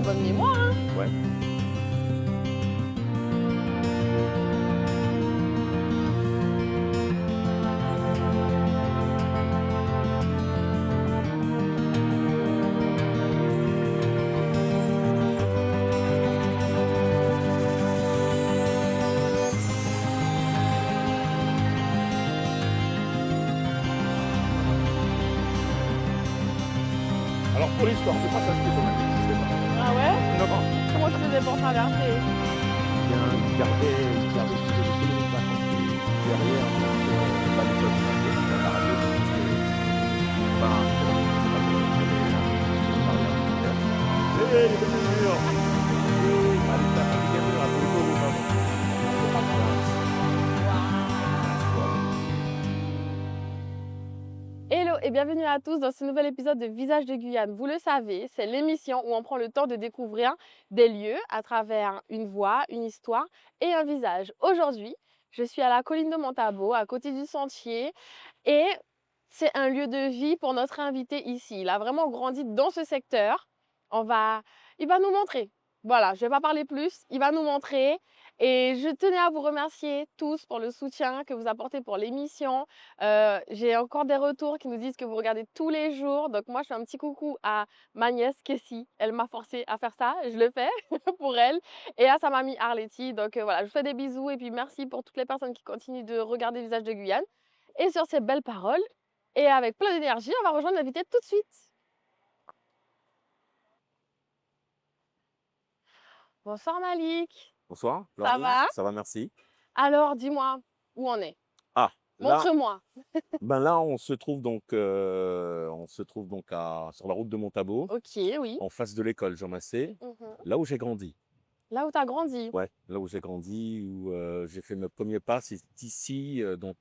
très bonne mémoire, hein. Ouais. Alors pour l'histoire, on peut pas s'acheter quand même, n'existait pas. Ah ouais? Non, non. Comment tu faisais pour traverser? Il y a un gardait sur les économies de vacances derrière, donc pas l'école de marché, mais la radio, c'était pas les demi-murs. Allez, ça fait des murs à tout le monde, maman. C'est pas grave. Hello et bienvenue à tous dans ce nouvel épisode de Visage de Guyane. Vous le savez, c'est l'émission où on prend le temps de découvrir des lieux à travers une voix, une histoire et un visage. Aujourd'hui, je suis à la colline de Montabo, à côté du sentier, et c'est un lieu de vie pour notre invité ici. Il a vraiment grandi dans ce secteur. Il va nous montrer. Voilà, je ne vais pas parler plus, il va nous montrer. Et je tenais à vous remercier tous pour le soutien que vous apportez pour l'émission. J'ai encore des retours qui nous disent que vous regardez tous les jours. Donc moi, je fais un petit coucou à ma nièce Kessie. Elle m'a forcé à faire ça. Je le fais pour elle. Et à sa mamie Arletty. Donc voilà, je vous fais des bisous. Et puis merci pour toutes les personnes qui continuent de regarder Visage de Guyane. Et sur ces belles paroles, et avec plein d'énergie, on va rejoindre l'invité tout de suite. Bonsoir Malik. Bonsoir, Ça Laurie. va? Ça va, merci. Alors, dis-moi où on est. Ah, là, Montre-moi. là, on se trouve donc, sur la route de Montabo, Ok, oui. en face de l'école Jean Massé, Mhm. là où j'ai grandi. Là où tu as grandi. Ouais, là où j'ai grandi, où j'ai fait mes premiers pas, c'est ici, donc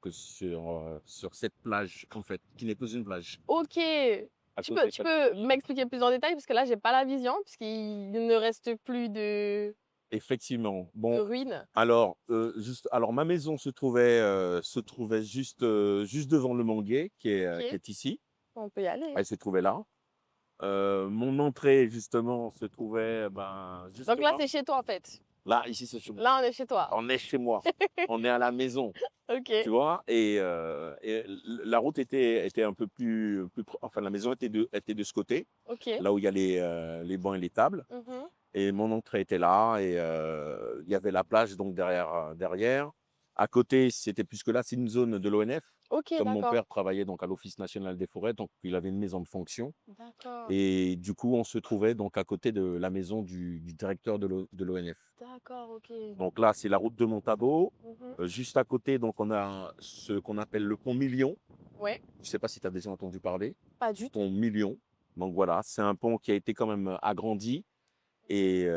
sur cette plage, en fait, qui n'est plus une plage. Ok. À Tu cause peux, des tu fêtes. peux m'expliquer plus en détail parce que là, j'ai pas la vision puisqu'il ne reste plus Effectivement. de Bon, ruines. alors ma maison se trouvait juste devant le manguier qui Ok. est ici. On peut y aller. Elle se trouvait là. Mon entrée, justement, se trouvait juste Donc là, là. c'est chez toi en fait. Là, ici, c'est chez moi. Là, on est chez toi. On est chez moi. On est à la maison, Ok. tu vois. Et la route était un peu enfin, la maison était de ce côté, Ok. là où il y a les bancs et les tables. Mhm. Et mon entrée était là. Et il y avait la plage donc derrière. À côté, c'était plus que là, c'est une zone de l'ONF. Ok, Comme mon d'accord. père travaillait donc à l'Office national des forêts, donc il avait une maison de fonction. D'accord. Et du coup, on se trouvait donc à côté de la maison du directeur de l'ONF. D'accord, ok. Donc là, c'est la route de Montabo. Mhm. Juste à côté, donc on a ce qu'on appelle le pont Million. Ouais, Je ne sais pas si tu as déjà entendu parler. pas du tout. Pont Million. Donc voilà, c'est un pont qui a été quand même agrandi et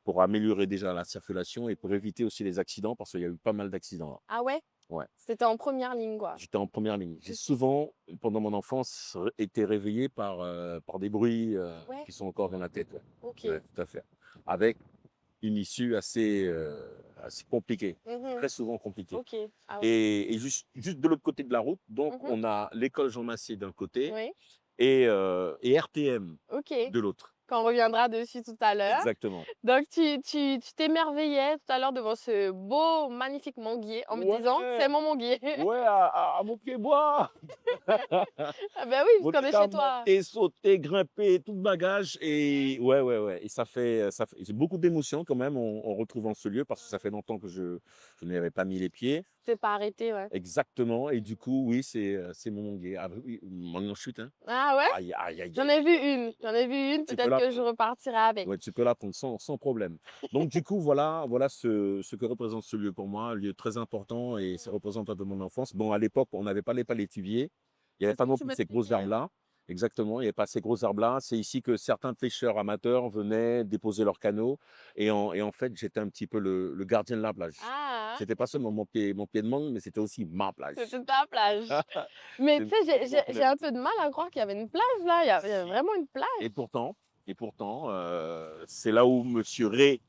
pour améliorer déjà la circulation et pour éviter aussi les accidents parce qu'il y a eu pas mal d'accidents là. Ah ouais? Ouais. C'était en première ligne, quoi. J'étais en première ligne. J'ai souvent, pendant mon enfance, été réveillé par des bruits Ouais. qui sont encore dans la tête. Ouais. Ok. Ouais, tout à fait. Avec une issue assez compliquée, Mhm. très souvent compliquée. Ok. Ah, Et juste de l'autre côté de la route, donc Mhm. on a l'école Jean Massé d'un côté oui. et RTM Ok. de l'autre. Quand on reviendra dessus tout à l'heure. Exactement. Donc, tu t'émerveillais tout à l'heure devant ce beau, magnifique manguier en me disant, Ouais, c'est mon manguier. ouais, à mon pied bois. Ah ben oui, Bon, puisqu'on est t'as chez toi. monté, sauté, grimpé, tout le bagage. Et ouais. Et c'est beaucoup d'émotions quand même en retrouvant ce lieu parce que ça fait longtemps que je n'y avais pas mis les pieds. T'es pas arrêté, ouais. Exactement. Et du coup, oui, c'est mon guet. Ah oui, mon chute, hein. Ah ouais? Aïe, aïe, aïe, J'en aïe. ai vu une. J'en ai vu une. Tu peux Peut-être la que je prendre. repartirai avec. Ouais, tu peux la prendre sans problème. Donc, du coup, voilà ce que représente ce lieu pour moi, un lieu très important et ça représente un peu mon enfance. Bon, à l'époque, on n'avait pas les palétuviers. Il n'y avait C'est ce pas que non tu plus me ces gros disais. arbres-là. Exactement, il n'y avait pas ces gros arbres-là. C'est ici que certains pêcheurs amateurs venaient déposer leurs canaux. Et en fait, j'étais un petit peu le gardien de la plage. Ah, hein? C'était pas seulement mon pied de mangue, mais c'était aussi ma plage. C'était ta plage. Mais tu sais, j'ai un peu de mal à croire qu'il y avait une plage là. Il y avait vraiment une plage. Et pourtant, c'est là où Monsieur Ré,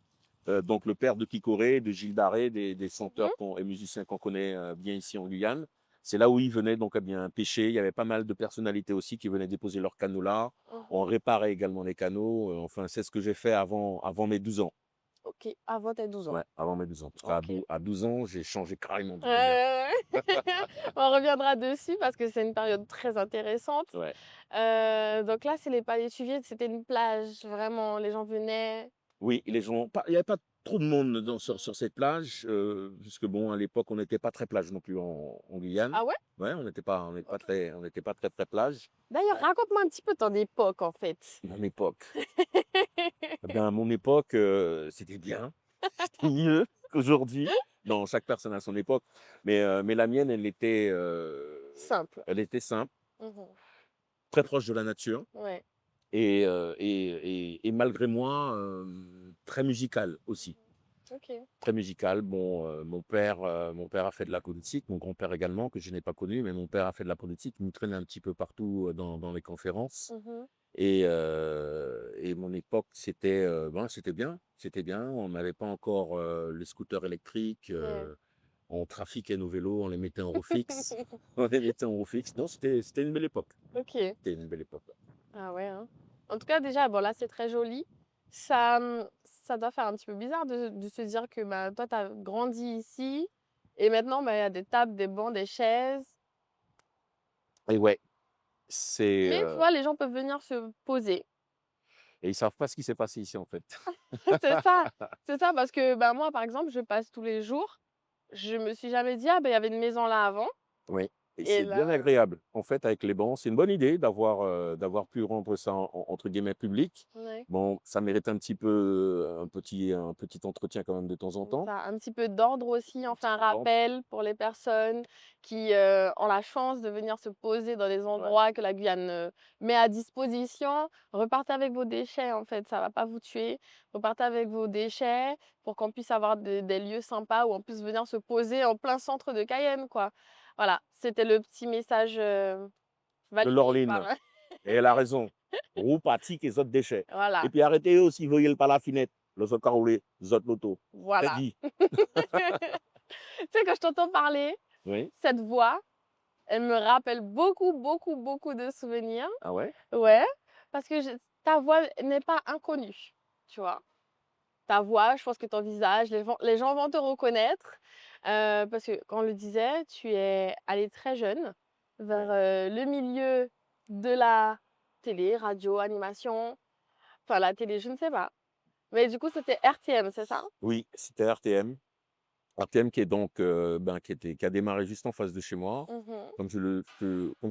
donc le père de Kikoré, de Gilles Daré, des Mhm. chanteurs et musiciens qu'on connaît bien ici en Guyane, C'est là où ils venaient donc, eh bien, pêcher. Il y avait pas mal de personnalités aussi qui venaient déposer leurs canots là. On Mmh. réparait également les canots, enfin, c'est ce que j'ai fait avant mes 12 ans. OK, avant tes 12 ans. Ouais, avant mes 12 ans. Parce qu'à OK. à 12 ans, j'ai changé carrément Ouais, d'univers. ouais, ouais. On reviendra dessus parce que c'est une période très intéressante. Ouais. Donc là, c'est les palétuviers, c'était une plage, vraiment, les gens venaient. Oui, les gens pas il y avait pas trop de monde sur cette plage, puisque bon, à l'époque, on n'était pas très plage non plus en Guyane. Ah ouais? Ouais, OK. on n'était pas très, très plage. D'ailleurs, raconte-moi un petit peu ton époque, en fait. Mon époque, eh bien, à mon époque, c'était bien, c'était mieux qu'aujourd'hui. Non, chaque personne a son époque, mais la mienne, Simple. elle était simple, Mmh. très proche de la nature Ouais. et malgré moi, très musicale aussi. OK. Très musical. Bon, mon père a fait de la politique, mon grand-père également, que je n'ai pas connu, mais mon père a fait de la politique. Il nous traînait un petit peu partout, dans les conférences Mmh. et mon époque, c'était bien, c'était bien. On n'avait pas encore, les scooters électriques, Ouais. on trafiquait nos vélos, on les mettait en roue fixe. On les mettait en roue fixe. Non, c'était une belle époque. OK. C'était une belle époque, ouais. Ah ouais, hein. En tout cas, déjà, bon, là, c'est très joli. Ça doit faire un petit peu bizarre de se dire que, bah, toi, tu as grandi ici et maintenant, bah, il y a des tables, des bancs, des chaises. Et ouais, c'est, Mais tu vois, les gens peuvent venir se poser. et ils savent pas ce qui s'est passé ici, en fait. C'est ça, c'est ça parce que, bah, moi, par exemple, je passe tous les jours. Je me suis jamais dit: «Ah, bah, il y avait une maison là avant» Oui et et c'est bien là, agréable. En fait, avec les bancs, c'est une bonne idée d'avoir pu rendre ça entre guillemets «public». ouais, Bon, ça mérite un petit peu, un petit entretien quand même de temps en c'est temps, ça, un petit peu d'ordre aussi. On un fait petit un peu d'ordre. rappel pour les personnes qui, ont la chance de venir se poser dans des Ouais, endroits que la Guyane, met à disposition. Repartez avec vos déchets, en fait, ça va pas vous tuer. Repartez avec vos déchets pour qu'on puisse avoir des lieux sympas où on puisse venir se poser en plein centre de Cayenne, quoi. Voilà, c'était le petit message, de validé par Laureline et elle a raison. Roux pratique et autres déchets et voilà, puis arrêtez aussi voyez par la fenêtre, les autres carolés, les autres motos. C'est voilà. dit. Tu sais, quand je t'entends parler, Oui. cette voix, elle me rappelle beaucoup, beaucoup, beaucoup de souvenirs. Ah ouais? Ouais, parce que ta voix n'est pas inconnue, tu vois. Ta voix, je pense que ton visage, les gens vont te reconnaître parce que, comme on le disait, tu es allé très jeune vers Ouais. le milieu de la télé, radio, animation, enfin la télé, je ne sais pas. Mais du coup, c'était RTM, c'est ça? Oui, c'était RTM. RTM qui est donc, qui a démarré juste en face de chez moi. Mhm. Comme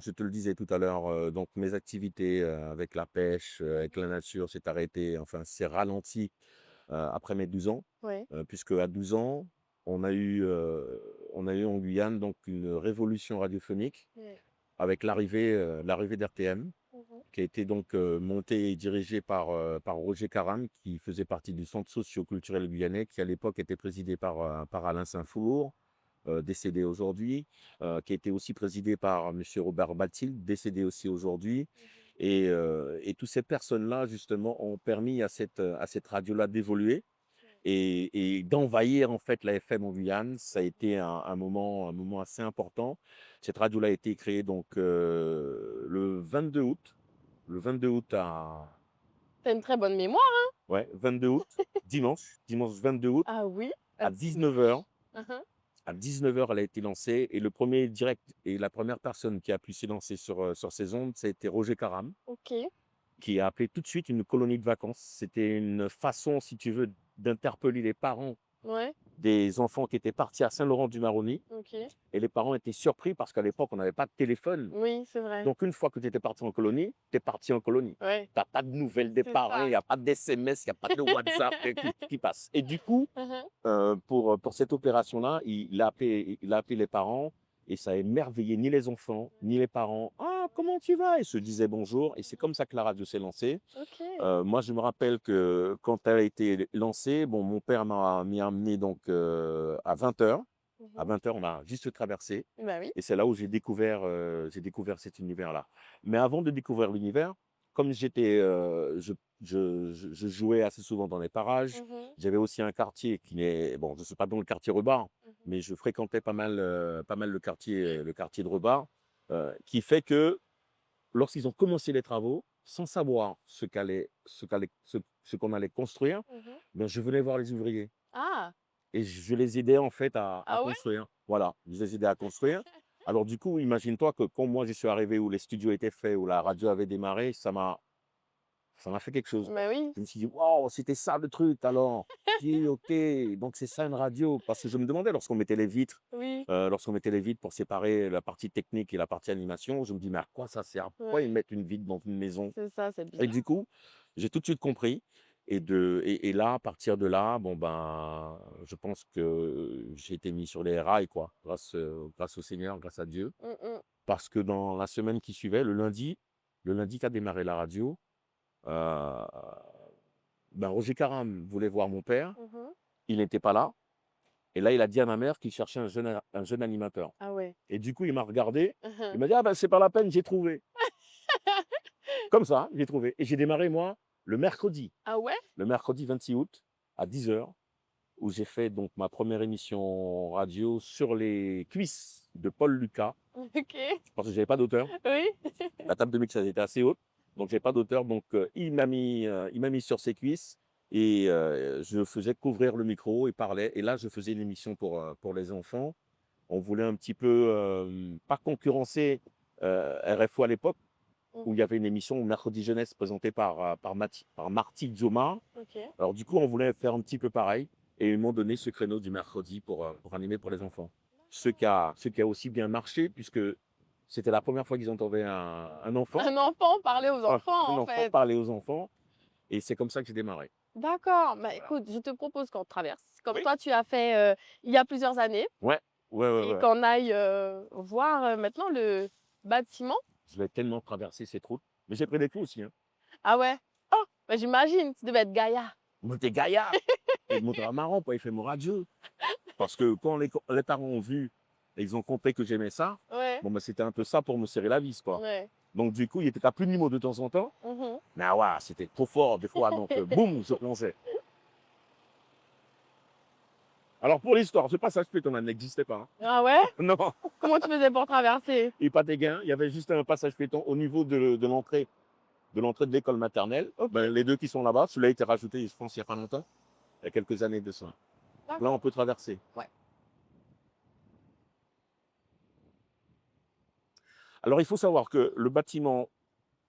je te le disais tout à l'heure, donc mes activités, avec la pêche, avec la nature s'est arrêté, enfin s'est ralenti, après mes 12 ans. Oui. Puisque à 12 ans, on a eu en Guyane donc une révolution radiophonique Ouais. avec l'arrivée d'RTM Mhm. qui a été donc, monté et dirigé par Roger Caram, qui faisait partie du Centre socio-culturel guyanais, qui à l'époque était présidé par Alain Saint-Flour, décédé aujourd'hui, qui a été aussi présidé par monsieur Robert Bathilde, décédé aussi aujourd'hui et toutes ces personnes-là justement ont permis à cette radio-là d'évoluer et d'envahir en fait la FM en Guyane. Ça a été un moment assez important. Cette radio-là a été créée donc, le 22 août. Le 22 août à Tu une très bonne mémoire. ouais, 22 août, dimanche 22 août Ah oui, un à petit 19 h. mhm. À 19 h, elle a été lancée et le premier direct et la première personne qui a pu s'élancer sur ces ondes, ça a été Roger Caram, OK. qui a appelé tout de suite une colonie de vacances. C'était une façon, si tu veux, d'interpeller les parents Ouais, des enfants qui étaient partis à Saint-Laurent-du-Maroni OK. et les parents étaient surpris parce qu'à l'époque, on n'avait pas de téléphone. Oui, c'est vrai. Donc une fois que tu étais parti en colonie, tu es parti en colonie. Ouais, Tu as pas de nouvelles des c'est parents, il ça. y a pas d'SMS, il y a pas de WhatsApp qui passe et du coup, Mmh. pour cette opération-là, il a appelé les parents et ça a émerveillé ni les enfants, ni les parents. «Ah, comment tu vas?» Ils se disaient bonjour et c'est comme ça que la radio s'est lancée. OK. Moi, je me rappelle que quand elle a été lancée, bon, mon père m'y a amené donc, à 20 h. À Mmh. 20 h, on a juste traversé Bah oui. et c'est là où j'ai découvert cet univers-là. Mais avant de découvrir l'univers, comme je jouais assez souvent dans les parages, Mmh mh. j'avais aussi un quartier qui n'est bon, je ne suis pas dans le quartier urbain, Mmh. mais je fréquentais pas mal le quartier de Rebars, qui fait que lorsqu'ils ont commencé les travaux, sans savoir ce qu'on allait construire, Mmh. ben, je venais voir les ouvriers Ah! et je les aidais en fait à Ah ouais? construire. Voilà, je les aidais à construire. Alors du coup, imagine-toi que quand moi je suis arrivé, où les studios étaient faits, où la radio avait démarré, ça m'a fait quelque chose. Bah oui, Je me suis dit: «Waouh, c'était ça le truc alors?» J'ai dit: «OK, donc c'est ça une radio». Parce que je me demandais oui, lorsqu'on mettait les vitres pour séparer la partie technique et la partie animation, je me dis: «Mais à quoi ça sert? Pourquoi ils ouais, mettent une vitre dans une maison?» c'est ça, c'est Et bizarre. du coup, j'ai tout de suite compris et là, à partir de là, bon ben, je pense que j'ai été mis sur les rails quoi, grâce au Seigneur, grâce à Dieu. Mmh mh. Parce que dans la semaine qui suivait, le lundi qu'a démarré la radio, heu, ben, Roger Caram voulait voir mon père, Mmh. il n'était pas là et là, il a dit à ma mère qu'il cherchait un jeune animateur Ah ouais. et du coup, il m'a regardé, il Mmh. m'a dit: «Ah ben, c'est pas la peine, j'ai trouvé». Comme ça, j'ai trouvé et j'ai démarré moi, Ah ouais? le mercredi 26 août à 10 heures, où j'ai fait donc ma première émission radio sur les cuisses de Paul Lucas, OK. parce que j'avais pas d'auteur. Oui. La table de mixage était assez haute, donc j'avais pas d'auteur, donc il m'a mis sur ses cuisses et je faisais couvrir le micro et parlais et là, je faisais une émission pour les enfants. On voulait un petit peu, pas concurrencer, RFO à l'époque, où il y Mmh. avait une émission Mercredi Jeunesse présentée par Marty Joma. OK. Alors du coup, on voulait faire un petit peu pareil et ils m'ont donné ce créneau du mercredi pour animer pour les enfants. Ce qui a aussi bien marché puisque c'était la première fois qu'ils entendaient un enfant, Un enfant parler aux enfants, un en enfant fait. parler aux enfants et c'est comme ça que j'ai démarré. D'accord, bah, Voilà. écoute, je te propose qu'on traverse, comme Oui. toi tu as fait, il y a plusieurs années Ouais, ouais, ouais, et ouais. qu'on aille, voir, maintenant le bâtiment. Je vais tellement traverser cette route, mais j'ai pris des coups aussi, hein. Ah ouais? Oh! Bah, j'imagine, tu devais être gaillard. Moi, j'étais gaillard et mon marrant pour il fait mon radio. Parce que quand les parents ont vu et ils ont compris que j'aimais ça, Ouais, bon, bah, c'était un peu ça pour me serrer la vis, quoi. ouais. Donc du coup, il était à plus de niveau de temps en temps. Mmh. Mais ah ouais, c'était trop fort des fois, donc boum, je plongeais. Alors pour l'histoire, ce passage piéton là n'existait pas, hein. Ah ouais? Non, Comment tu faisais pour traverser? et pas des gains, il y avait juste un passage piéton au niveau de l'entrée de l'école maternelle. Ben, OK, les 2 qui sont là-bas, celui-là a été rajouté, je pense, il y a pas longtemps, il y a quelques années de ça. Là, on d'accord. peut traverser. Ouais. Alors il faut savoir que le bâtiment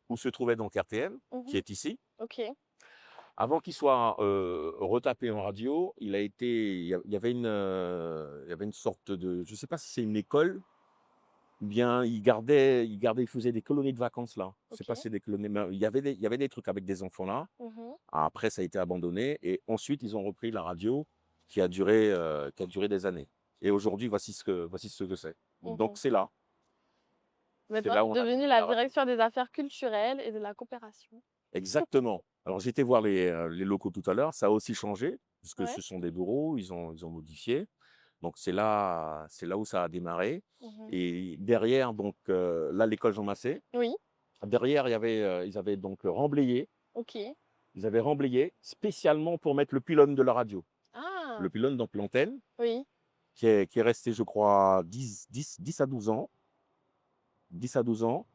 où se trouvait donc RTM, qui Mmh. est ici, OK. avant qu'il soit, retapé en radio, il y avait une sorte de, je ne sais pas si c'est une école, ou bien ils faisaient des colonies de vacances là. Je sais pas si OK. c'est des colonies, mais il y avait des trucs avec des enfants là. Mmh. Après ça a été abandonné et ensuite ils ont repris la radio qui a duré des années et aujourd'hui voici ce que c'est. Donc Mmh. c'est Maintenant, là tu où on es a devenue fini la la radio. direction des affaires culturelles et de la coopération. Exactement. Alors j'étais voir les locaux tout à l'heure, ça a aussi changé puisque Ouais. ce sont des bureaux, ils ont modifié. Donc c'est là où ça a démarré Mmh. et derrière donc là l'école Jean Massé, Oui. derrière ils avaient donc remblayé, OK. ils avaient remblayé spécialement pour mettre le pylône de la radio. Le Ah! pylône donc l'antenne Oui. qui est resté je crois 10 à 12 ans, 10 à 12 ans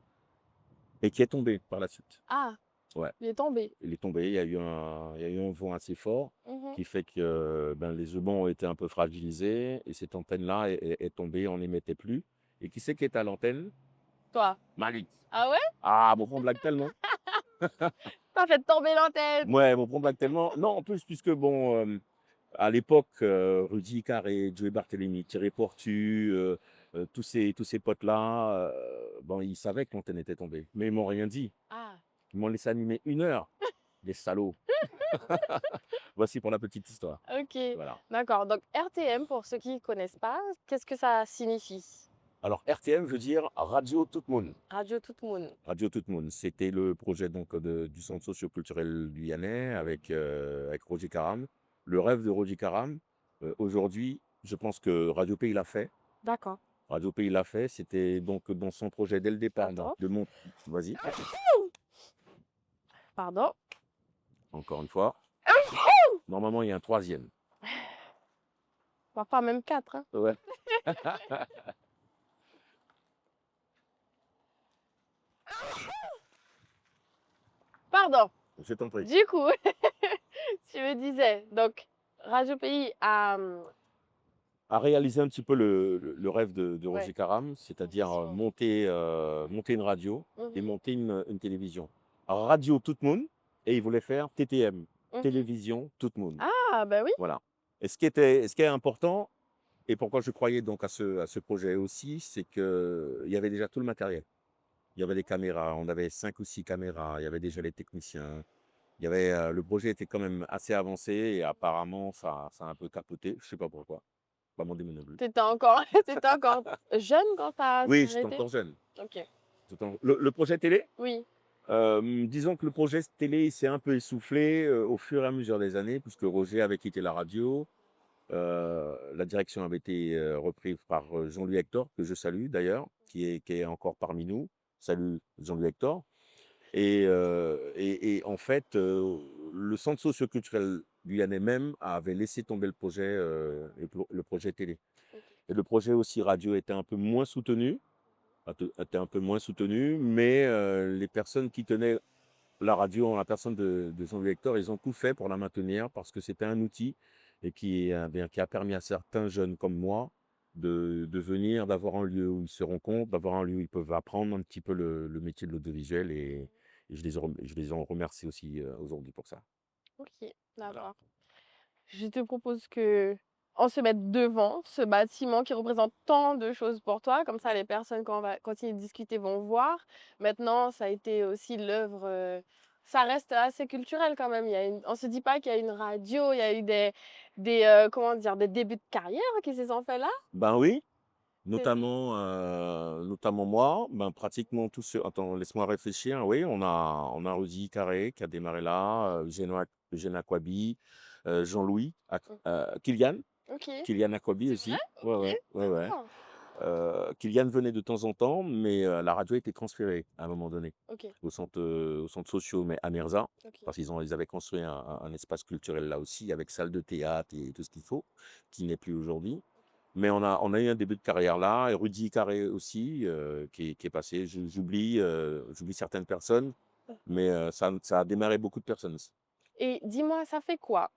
et qui est tombé par la suite. Ah! Ouais, Il est tombé. il est tombé, il y a eu un vent assez fort Mmh. qui fait que, ben, les œillets ont été un peu fragilisés et cette antenne-là est tombée, on n'émettait plus et qui c'est qui est à l'antenne? Toi? Malik. Ah ouais? Ah, mon blague tellement. Tu as fait tomber l'antenne! Ouais, mon blague tellement. Non, en plus, puisque bon, à l'époque, Rudy Carré, Joey Barthélémy, Thierry Portu, tous ces potes-là, bon, ils savaient que l'antenne était tombée, mais ils m'ont rien dit. Ah! Ils m'ont laissé animer 1 heure, les salauds. Voici pour la petite histoire. OK, Voilà. d'accord. Donc RTM, pour ceux qui ne connaissent pas, qu'est-ce que ça signifie? Alors, RTM veut dire Radio Tout le Monde. Radio Tout le Monde. Radio Tout le Monde, c'était le projet donc du centre socio-culturel guyanais avec Roger Caram. Le rêve de Roger Caram, aujourd'hui, je pense que Radio Pays l'a fait. D'accord. Radio Pays l'a fait, c'était donc dans son projet dès le départ Attends, de mon... Vas-y, pardon. encore une fois. Normalement, il y a un troisième. Parfois même 4, hein. Ouais, Pardon. je t'en prie. Du coup, tu me disais, donc, Radio Pays a, À réaliser un petit peu le rêve de ouais, Roger Caram, c'est-à-dire ambition. monter une radio et Mhm, monter une télévision. Alors, radio tout le monde, et il voulait faire TTM, mhm. télévision tout le monde. Ah, ben oui. Voilà. Et ce qui est important, et pourquoi je croyais donc à ce projet aussi, c'est qu'il y avait déjà tout le matériel. Il y avait des caméras, on avait 5 ou 6 caméras, il y avait déjà les techniciens. Il y avait, le projet était quand même assez avancé et apparemment ça a un peu capoté, je sais pas pourquoi. Pas mon démon non plus. T'étais encore, t'étais encore jeune quand t'as Oui, j'étais arrêté? encore jeune. Ok. Le projet télé, Oui. disons que le projet télé il s'est un peu essoufflé, au fur et à mesure des années puisque Roger avait quitté la radio. La direction avait été, reprise par, Jean-Louis Hector, que je salue d'ailleurs, qui est encore parmi nous. Salut Jean-Louis Hector. Et en fait, le centre socioculturel guyanais même avait laissé tomber le projet, le projet télé. Ok. Et le projet aussi radio était un peu moins soutenu, mais les personnes qui tenaient la radio en la personne de Jean-Louis Hector, ils ont tout fait pour la maintenir parce que c'était un outil et qui a permis à certains jeunes comme moi de venir, d'avoir un lieu où ils se rencontrent, d'avoir un lieu où ils peuvent apprendre un petit peu le métier de l'audiovisuel et je les en remercie aussi aujourd'hui pour ça. Ok, Voilà. d'accord. Je te propose que on se mette devant ce bâtiment qui représente tant de choses pour toi, comme ça les personnes quand on va continuer de discuter vont voir. Maintenant, ça a été aussi l'œuvre, ça reste assez culturel quand même. On se dit pas qu'il y a une radio, il y a eu comment dire, des débuts de carrière qui se sont faits là. Ben oui, C'est vrai. notamment moi, ben pratiquement tous ceux. Attends, laisse-moi réfléchir. Oui, on a Rudy Carré qui a démarré là, Eugène Aquabi, Jean-Louis, Mm. Kylian. Ok, Kylian Aquabi c'est vrai? aussi. Ouais, Ok, ouais, ouais, ouais. d'accord. Kylian venait de temps en temps, mais la radio a été transférée à un moment donné Ok, au centre social, mais à Merzat, ok. parce ils avaient construit un espace culturel là aussi, avec salle de théâtre et tout ce qu'il faut, qui n'est plus aujourd'hui. Mais on a eu un début de carrière là, et Rudy Carré aussi, qui est passé. J'oublie certaines personnes, mais ça a démarré beaucoup de personnes. Et dis-moi, ça fait quoi?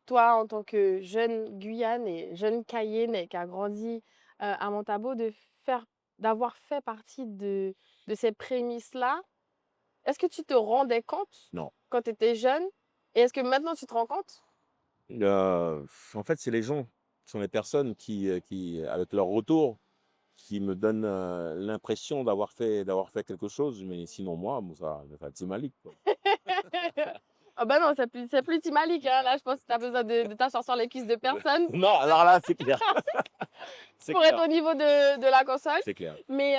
Toi, en tant que jeune Guyanais, jeune Cayennais qui a grandi à Montabo, d'avoir fait partie de ces prémices-là, est-ce que tu te rendais compte Non. quand tu étais jeune? Et est-ce que maintenant tu te rends compte? En fait, c'est les gens, ce sont les personnes qui, avec leur retour, qui me donnent l'impression d'avoir fait quelque chose, mais sinon moi, bon, ça c'est Malik, quoi. Ah bah non, c'est plus Timalik, hein. Là, je pense que tu as besoin de t'asseoir sur les cuisses de personne Non, alors là, c'est clair. C'est pour être clair, au niveau de la console. c'est clair. Mais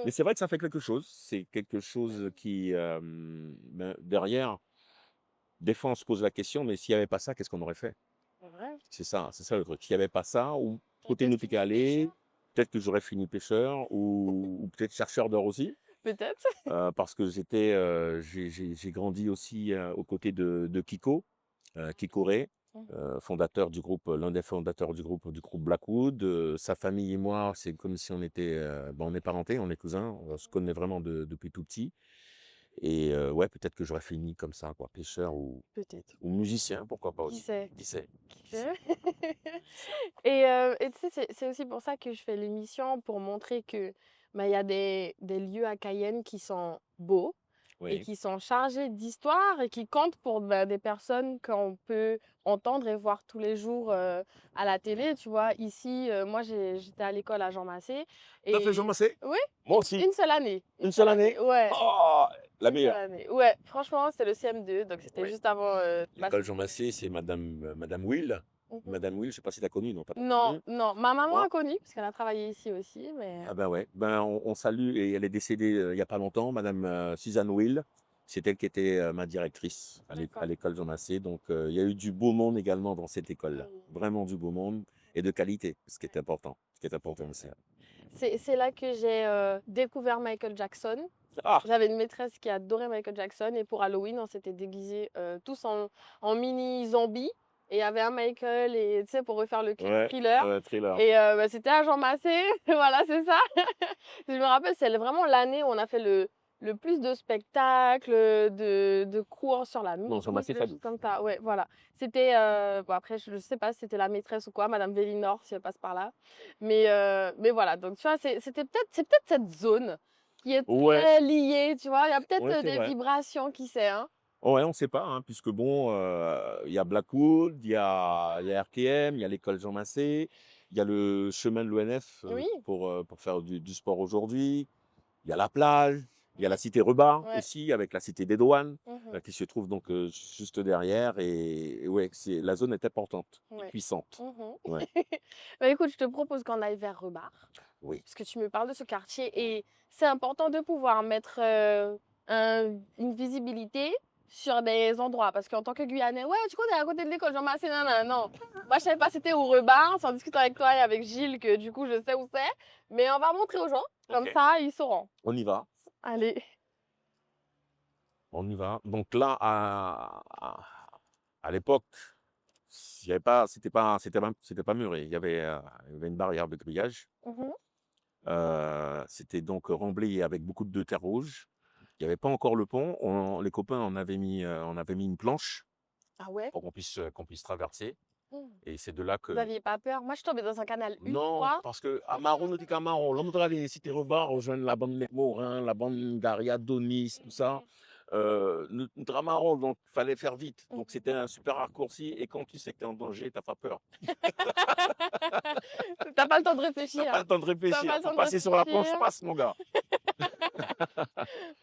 Mais c'est vrai que ça fait quelque chose. C'est quelque chose qui, ben, derrière, des fois, on se pose la question, mais s'il n'y avait pas ça, qu'est-ce qu'on aurait fait? c'est vrai. C'est ça le truc. S'il n'y avait pas ça, ou Et côté peut-être nautique fini à pêcheur, aller, peut-être que j'aurais fini pêcheur ou peut-être chercheur d'or aussi. peut-être. Parce que j'ai grandi aussi aux côtés de Kiko, Kiko Ray, Mhm. l'un des fondateurs du groupe Blackwood. Sa famille et moi, c'est comme si on est parentés, on est cousins, on se connaît vraiment depuis tout petit. Et ouais, peut-être que j'aurais fini comme ça, quoi, pêcheur Peut-être. ou musicien, pourquoi pas Qui aussi. sait? Qui sait? Qui Qui sait? sait? Qui sait? Et tu sais, c'est aussi pour ça que je fais l'émission, pour montrer que bah, il y a des lieux à Cayenne qui sont beaux et Oui. qui sont chargés d'histoire et qui comptent pour bah, des personnes qu'on peut entendre et voir tous les jours à la télé. Tu vois, ici, moi, j'étais à l'école à Jean Massé T'as fait Jean et Massé? oui, Moi aussi. une seule année. Une Une seule seule année. année? Ouais, Oh, la une seule meilleure. année. Ouais, franchement, c'est le CM2, donc c'était Oui. juste avant. L'école Jean Massé, c'est Madame Will. Mhm. Madame Will, je sais pas si tu as connu, non, pas toi. Non, non. Ma maman Moi? a connu, parce qu'elle a travaillé ici aussi, mais... Ah ben ouais, ben on salue, et elle est décédée il y a pas longtemps, Madame Suzanne Will. C'est elle qui était ma directrice à D'accord. l'école Jean Massé. Donc il y a eu du beau monde également dans cette Ah école-là. oui. Vraiment du beau monde et de qualité, ce qui est important. Ce qui est important aussi. C'est là que j'ai découvert Michael Jackson. Ah, J'avais une maîtresse qui adorait Michael Jackson et pour Halloween, on s'était déguisés tous en mini zombies. et il y avait un Michael et tu sais, pour refaire le Ouais, Thriller. ouais, Thriller. Et bah, c'était à Jean Massé, voilà, c'est ça. Je me rappelle, c'est vraiment l'année où on a fait le plus de spectacles, de cours sur la Non, Jean musique, Massé des Fadi. choses comme ça. Ouais, voilà. C'était, bon après, je sais pas si c'était la maîtresse ou quoi, Madame Vélinor, si elle passe par là. Mais voilà, donc tu vois, c'est peut-être cette zone qui est Ouais, très liée, tu vois. Il y a peut-être ouais, c'est des vrai. vibrations, qui sait, hein. Ouais, on ne sait pas, hein, puisque bon, il y a Blackwood, il y a RTM, il y a l'école Jean Massé, il y a le chemin de l'ONF Oui, pour faire du sport aujourd'hui, il y a la plage, il y a la cité Rebar ouais. aussi, avec la cité des douanes, Mhm, qui se trouve donc juste derrière. Et ouais, la zone est importante et ouais. puissante. Mhm. Ouais, Bah écoute, je te propose qu'on aille vers Rebar. oui. Parce que tu me parles de ce quartier et c'est important de pouvoir mettre une visibilité sur des endroits. Parce qu'en tant que Guyanais, ouais, tu connais à côté de l'école, Jean Massé, non, non, non. Moi, je savais pas c'était au Rebar, c'est en discutant avec toi et avec Gilles que du coup, je sais où c'est. Mais on va montrer aux gens, comme Ok. ça, ils sauront. On y va. Allez. On y va. Donc là, à l'époque, il y avait pas, c'était pas muré. Il y avait une barrière de grillage. Mhm. C'était donc remblayé avec beaucoup de terre rouge. Il n'y avait pas encore le pont. Les copains, on avait mis une planche Ah ouais? pour qu'on puisse traverser. Hmm. Et c'est de là Vous que. aviez pas peur? Moi, je suis tombée dans un canal une Non, fois. parce que à Maron, nous dit qu'à Maron, l'homme de la cité Rebar, rejoindre la bande Les Morins, la bande d'Ariadonis, tout ça. Nous Maron, donc il fallait faire vite. Donc Mhm. c'était un super raccourci. Et quand tu sais que tu es en danger, tu n'as pas peur. T'as pas le temps de Tu n'as réfléchir. pas le temps de T'as pas réfléchir. le Faut temps de passer sur la planche, réfléchir. passe, mon gars.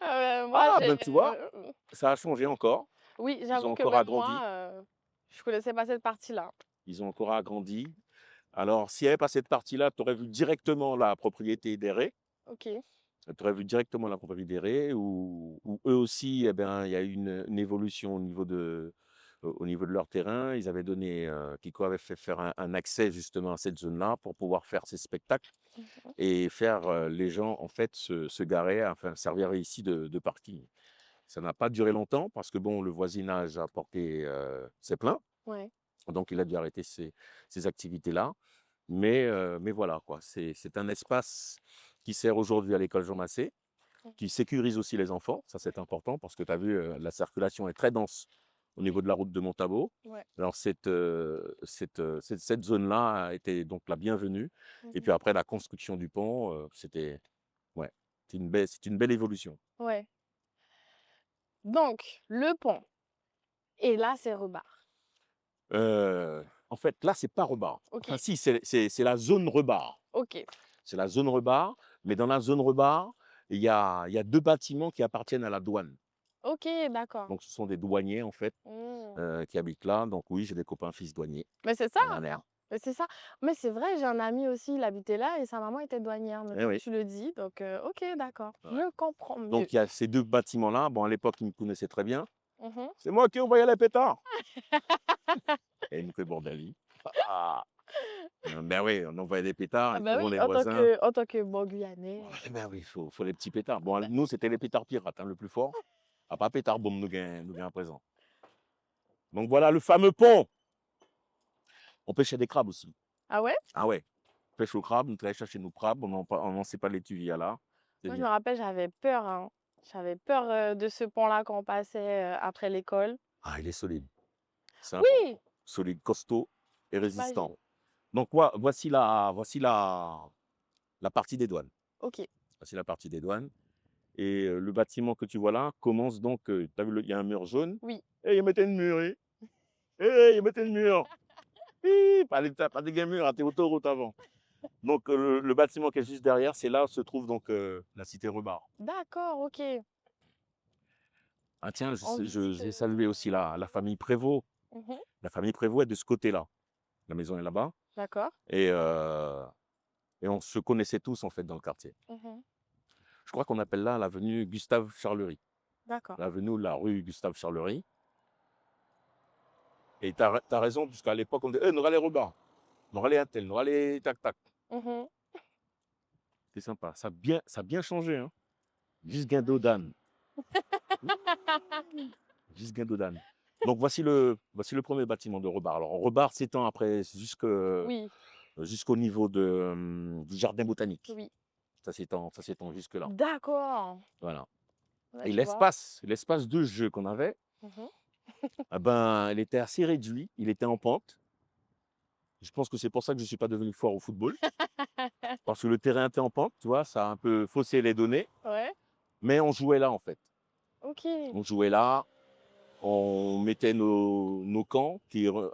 Moi, Ah, j'ai. ben tu vois, ça a changé encore. Oui, Ils ont j'avoue que encore même agrandi. moi, je connaissais pas cette partie-là. Ils ont encore agrandi. Alors, s'il n'y avait pas cette partie-là, tu aurais vu directement la propriété des Raies. OK. Tu aurais vu directement la propriété des Raies, où eux aussi, eh ben, il y a eu une évolution au niveau de leur terrain. Ils avaient donné, Kiko avait fait faire un accès justement à cette zone-là pour pouvoir faire ces spectacles Mmh. et faire les gens en fait se garer, enfin servir ici de parking. Ça n'a pas duré longtemps parce que bon, le voisinage a porté ses plaintes. Ouais. Donc, il a dû arrêter ces activités-là. Mais voilà, quoi. C'est un espace qui sert aujourd'hui à l'école Jean Massé, Mmh. qui sécurise aussi les enfants. Ça, c'est important parce que tu as vu, la circulation est très dense au niveau de la route de Montabo. Ouais. Alors, cette zone-là a été donc la bienvenue. Et Mmh. puis après, la construction du pont, ouais, c'est une belle évolution. Ouais. Donc le pont et là, c'est Rebar. En fait, là, c'est pas Rebar. Enfin, OK. si, c'est la zone Rebar. OK. C'est la zone Rebar, mais dans la zone Rebar, il y a 2 bâtiments qui appartiennent à la douane. OK, d'accord. Donc ce sont des douaniers, en fait, Mmh. qui habitent là. Donc oui, j'ai des copains fils douaniers, Mais c'est ça, dans la l'air. mais c'est ça. Mais c'est vrai, j'ai un ami aussi, il habitait là et sa maman était douanière, Eh maintenant que oui. tu le dis, donc OK, d'accord. Ouais. Je comprends mieux. Donc il y a ces 2 bâtiments-là. Bon, à l'époque, ils me connaissaient très bien. Mmh. «C'est moi qui envoyais les pétards!» Et il me fait «Bordelli». Ah! Ben oui, on envoyait des pétards Ah et bah souvent oui, les en tant voisins. que en tant que bon Guyanais, Eh ben oui, il faut les petits pétards. Bon, bah nous, c'était les pétards pirates, hein, le plus fort. Ah, pas pétard boum, nous gain à présent. Donc voilà le fameux pont. On pêchait des crabes aussi. ah ouais? Ah ouais, pêche au crabe, nous allons chercher nos crabes, on n'en sait pas les tuer là. C'est Moi, je me bien. rappelle, j'avais peur, hein. J'avais peur, de ce pont-là quand on passait, après l'école. Ah, il est solide. C'est un pont Oui! solide, costaud et résistant. J'imagine. Donc voici la partie des douanes. OK. Voici la partie des douanes. Et le bâtiment que tu vois là commence donc, tu as vu, il y a un mur jaune. Oui. Et ils mettaient une mur, ils mettaient une mur. Pas des murs, hein, t'es autoroute avant. Donc le bâtiment qui est juste derrière, c'est là où se trouve donc la cité Rebar. D'accord, OK. Ah tiens, En je visite, vais saluer aussi la famille Prévost. mmh. La famille Prévost est de ce côté-là. La maison est là-bas. D'accord. Et on se connaissait tous, en fait, dans le quartier. Mmh. Je crois qu'on appelle là l'avenue Gustave Charlery. D'accord. L'avenue ou la rue Gustave Charlery. Et t'as raison, puisqu'à l'époque, on disait, nous allons Robin, nous allons un tel, nous allons tac tac. Mmh. C'est sympa. Ça a bien changé, hein. Juste gain J'imagine. d'Odane. Juste gain d'Odane. Donc voici le premier bâtiment de Rebar. Alors Rebar s'étend après Oui, jusqu'au niveau du jardin botanique. oui. Ça s'étend jusque-là. D'accord. Voilà. Ouais, Et je vois. l'espace de jeu qu'on avait, Mhm. eh ben, il était assez réduit, il était en pente. Je pense que c'est pour ça que je ne suis pas devenu fort au football, parce que le terrain était en pente, tu vois, ça a un peu faussé les données, Ouais, mais on jouait là en fait. ok. On jouait là, on mettait nos camps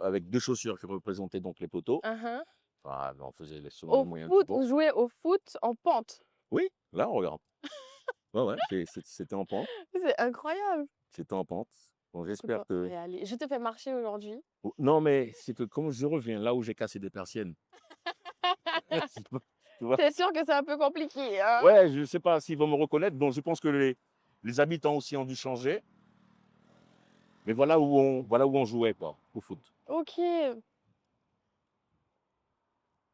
avec deux chaussures qui représentaient donc les poteaux. Mhm. Voilà, on faisait selon les Au moyens du foot, bord. vous jouez au foot en pente. Oui, là, on regarde. Ouais, ouais, c'était en pente. C'est incroyable. C'était en pente. Bon, Écoute, j'espère on va que. y aller. Je te fais marcher aujourd'hui. Oh, non, mais c'est que comme je reviens là où j'ai cassé des persiennes, tu vois, C'est sûr que c'est un peu compliqué, hein? ouais, je ne sais pas s'ils vont me reconnaître. Donc, je pense que les habitants aussi ont dû changer. Mais voilà où on jouait, quoi, au foot. Ok.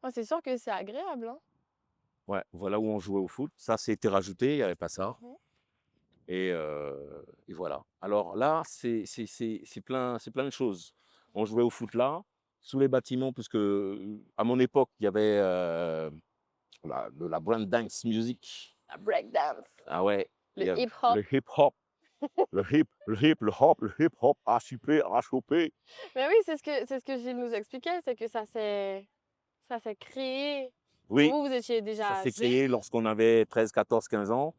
Ah, c'est sûr que c'est agréable, hein? Ouais, voilà où on jouait au foot. Ça, c'était rajouté, il n'y avait pas ça. Mhm. Et voilà. Alors là, c'est plein de choses. On jouait au foot là, sous les bâtiments, puisque à mon époque, il y avait de la break dance music. La breakdance, Ah ouais, il le y avait hip-hop. le hip-hop, le hip-hop, a super, a chopé. Mais oui, c'est ce que Gilles nous expliquait, c'est que ça s'est créé. Oui, Vous étiez ça déjà s'est jeune. créé lorsqu'on avait 13, 14, 15 ans.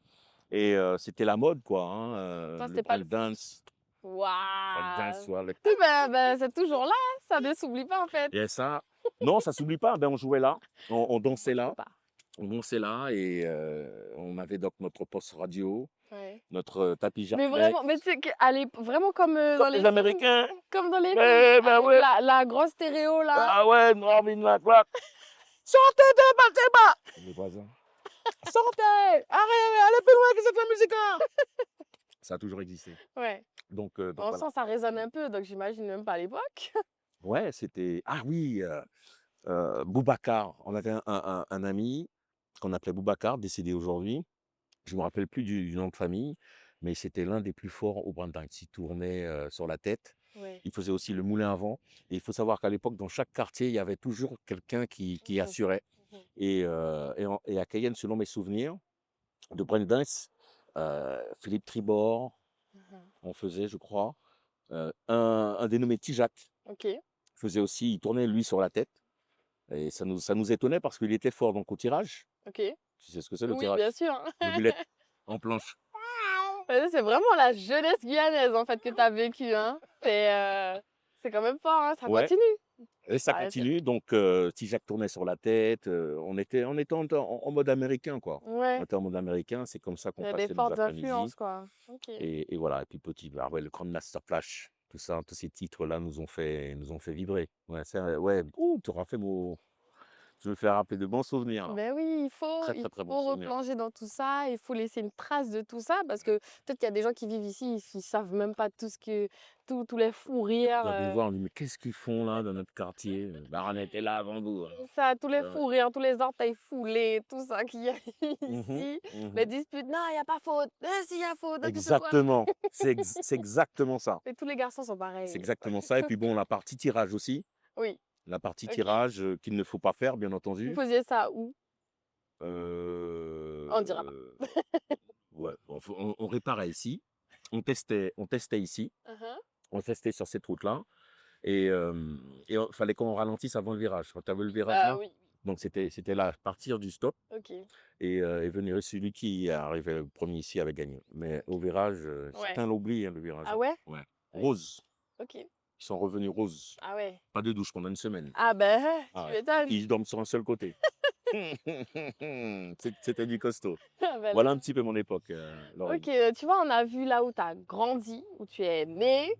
Et c'était la mode, quoi, hein, Toi, le c'était pas le foot. breakdance. Breakdance, Waouh! soit le. Oui, ben, c'est toujours là, ça ne s'oublie pas en fait. Et ça, non, ça s'oublie pas. Ben, on jouait là, on dansait Moi, je peux là, pas. et on avait donc notre poste radio, Ouais. notre tapis Mais Jarpex. vraiment, mais tu sais qu'elle est vraiment comme Comme dans les les films. Américains. Comme dans les films. Eh ben Avec ouais. la grosse stéréo là. Ah ouais, Marvin McCrack. Sortez de Bateba. Les voisins. Sortez. Allez plus loin que cette musique-là. Ça a toujours existé. Ouais. Donc En voilà. sens, ça résonne un peu, donc j'imagine même pas à l'époque. Ouais, c'était. Ah oui, Boubacar. On avait un ami qu'on appelait Boubacar, décédé aujourd'hui. Je ne me rappelle plus du nom de famille, mais c'était l'un des plus forts au breakdance. Il tournait sur la tête. Ouais. Il faisait aussi le moulin à vent. Et il faut savoir qu'à l'époque, dans chaque quartier, il y avait toujours quelqu'un qui Mhm, assurait. mhm, Et à Cayenne, selon mes souvenirs de breakdance, Philippe Tribord, mhm. on faisait, je crois, un dénommé Tijac Ok, faisait aussi, il tournait lui sur la tête. Et ça nous étonnait parce qu'il était fort donc au tirage. ok. Tu sais ce que c'est le Oui, bien tirage? sûr. Mobilette en planche. Ouais, c'est vraiment la jeunesse guyanaise en fait que tu as vécue, hein. C'est quand même fort, hein. Ça Ouais, continue. et ça Ah, continue. Donc, Tijac tournait sur la tête. On était en mode américain, quoi. On ouais, était en mode américain. C'est comme ça il qu'on y a des passait nos fortes après-midi. influences quoi. Ok. Et voilà. Et puis petit, bah ouais, le Grand Master Flash, tout ça, tous ces titres-là nous ont fait vibrer. Ouais, ouais. Ouh, tu me fais rappeler de bons souvenirs, là. Ben oui, il faut, Très, il très, très bons faut souvenirs. replonger dans tout ça, il faut laisser une trace de tout ça parce que peut-être qu'il y a des gens qui vivent ici, ils savent même pas tout ce que, tous les fous rires, On a dû voir, on dit, mais qu'est-ce qu'ils font là dans notre quartier? Bah, on était là avant vous, hein. ça, tous les Ouais. fous rires, tous les orteils foulés, tout ça qu'il y a Mhm, ici, les mhm. disputes, non, il n'y a pas faute, s'il y a faute, n'importe quoi. Exactement. C'est exactement ça. Et tous les garçons sont C'est pareils. exactement ça. Et puis bon, la partie tirage aussi. Oui, La partie ok. tirage qu'il ne faut pas faire, bien Vous entendu. faisiez ça où? Euh, On dira pas. ouais, on réparait ici. On testait ici. Mhm. On testait sur cette route-là. Et il fallait qu'on ralentisse avant le virage. Quand tu avais le virage Ah là, oui, donc c'était là, partir du stop ok. et venir celui qui arrivait le premier ici avait gagné. Mais au virage, Ouais. certains l'oublient, hein, le virage, Ah hein. ouais? Ouais. Oui. Rose. Ok. Ils sont revenus roses. Ah ouais. Pas de douche pendant une semaine. Ah ben, Ah tu ouais. m'étonnes. Ils dorment sur un seul côté. C'était du costaud. Ah ben Voilà là. un petit peu mon époque, Ok, Laurine. tu vois, on a vu là où tu as grandi, où tu es né,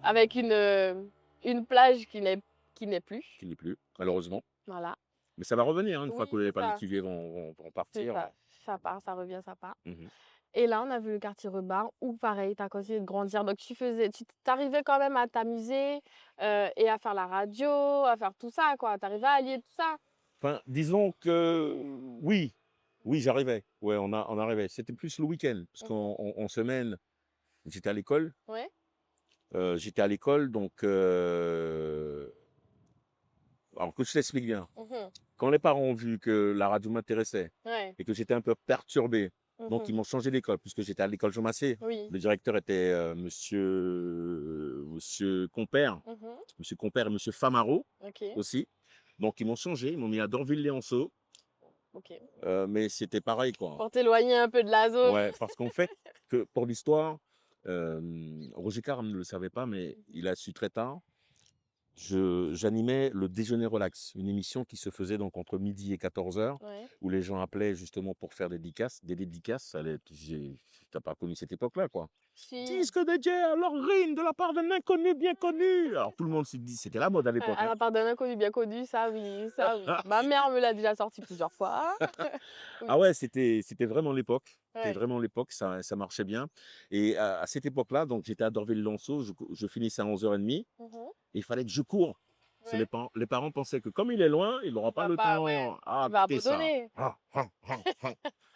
avec une plage qui n'est plus. Qui n'est plus, malheureusement. Voilà. Mais ça va revenir, hein, une fois Oui, que les c'est ça. paletiviers vont C'est partir. ça. Ça part, ça revient, ça part. Mhm. Et là, on a vu le quartier Rebar où, pareil, tu as continué de grandir. Donc, tu t'arrivais quand même à t'amuser et à faire la radio, à faire tout ça, quoi. Tu arrivais à allier tout ça. Enfin, disons que oui, oui, j'arrivais. Ouais, on arrivait. C'était plus le week-end, parce Mhm. qu'en semaine, j'étais à l'école. Ouais. J'étais à l'école, donc alors que je t'explique bien. Mhm. Quand les parents ont vu que la radio m'intéressait Ouais. et que j'étais un peu perturbé, donc ils Mhm. m'ont changé d'école puisque j'étais à l'école Jean Massé. Oui. Le directeur était monsieur Compère, Mhm. monsieur Compère et monsieur Famaro Ok. aussi. Donc ils m'ont changé, ils m'ont mis à Dorville-Léonceau, Ok. mais c'était pareil quoi. Pour t'éloigner un peu de la zone. Ouais, parce qu'en fait, que pour l'histoire, Roger Caram ne le savait pas, mais il a su très tard. J'animais le déjeuner relax, une émission qui se faisait donc entre midi et 14h, Ouais. où les gens appelaient justement pour faire des dédicaces. T'as pas connu cette époque-là, quoi. Si. Disque de Dieu, Lorraine, de la part d'un inconnu bien connu. Alors tout le monde s'est dit, c'était la mode à l'époque. À la part d'un inconnu bien connu, ça oui, ça oui. Ma mère me l'a déjà sorti plusieurs fois. Oui. Ah ouais, c'était vraiment l'époque. C'était Ouais. vraiment l'époque, ça marchait bien. Et à cette époque-là, donc j'étais à Dorville-Lanceau, je finissais à 11h30 et Mhm. il fallait que je cours. Parce que Ouais. les parents pensaient que comme il est loin, il n'aura pas le temps Ouais. à Tu vas écouter ça. abandonner.